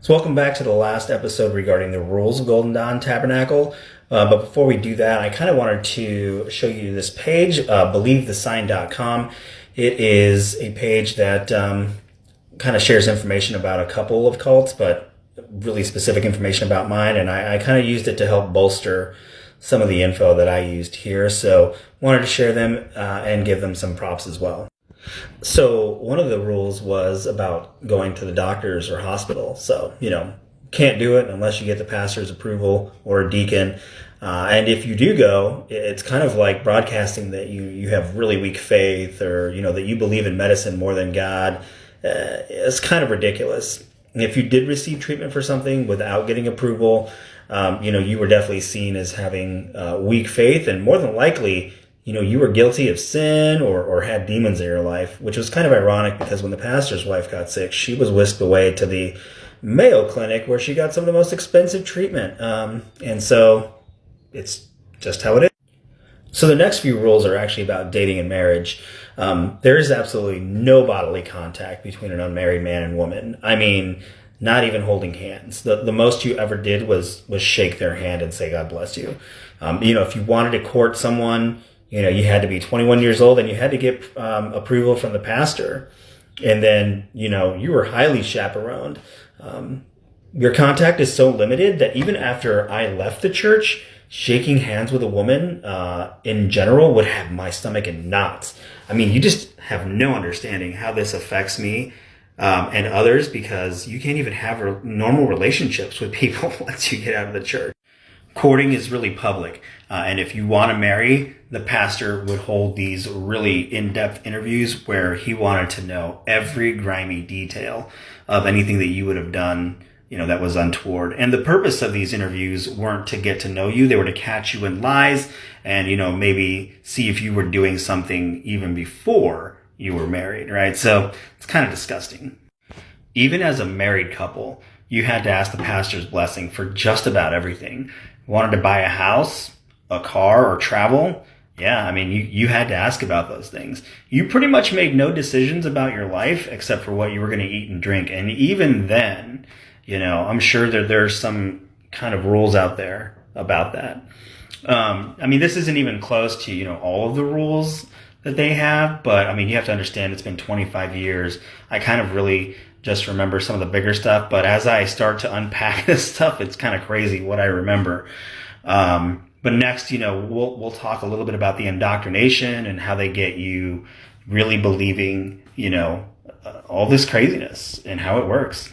So welcome back to the last episode regarding the rules of Golden Dawn Tabernacle. But before we do that, I kind of wanted to show you this page, believethesign.com. It is a page that kind of shares information about a couple of cults, but really specific information about mine. And I kind of used it to help bolster some of the info that I used here. So wanted to share them and give them some props as well. So one of the rules was about going to the doctors or hospital. So, can't do it unless you get the pastor's approval or a deacon. And if you do go, it's kind of like broadcasting that you have really weak faith or, that you believe in medicine more than God. It's kind of ridiculous. And if you did receive treatment for something without getting approval, you were definitely seen as having weak faith, and more than likely, you were guilty of sin or had demons in your life, which was kind of ironic because when the pastor's wife got sick, she was whisked away to the Mayo Clinic where she got some of the most expensive treatment. And so it's just how it is. So the next few rules are actually about dating and marriage. There is absolutely no bodily contact between an unmarried man and woman. I mean, not even holding hands. The most you ever did was shake their hand and say, God bless you. If you wanted to court someone, you had to be 21 years old and you had to get approval from the pastor. And then, you were highly chaperoned. Your contact is so limited that even after I left the church, shaking hands with a woman in general would have my stomach in knots. I mean, you just have no understanding how this affects me and others, because you can't even have normal relationships with people once you get out of the church. Courting is really public. And if you want to marry, the pastor would hold these really in-depth interviews where he wanted to know every grimy detail of anything that you would have done, that was untoward. And the purpose of these interviews weren't to get to know you. They were to catch you in lies and, maybe see if you were doing something even before you were married, right? So it's kind of disgusting. Even as a married couple, you had to ask the pastor's blessing for just about everything. Wanted to buy a house, a car, or travel? Yeah, I mean, you had to ask about those things. You pretty much made no decisions about your life except for what you were going to eat and drink. And even then, I'm sure that there's some kind of rules out there about that. This isn't even close to, all of the rules that they have. But, you have to understand it's been 25 years. I kind of really just remember some of the bigger stuff. But as I start to unpack this stuff, it's kind of crazy what I remember. But next, we'll talk a little bit about the indoctrination and how they get you really believing, all this craziness and how it works.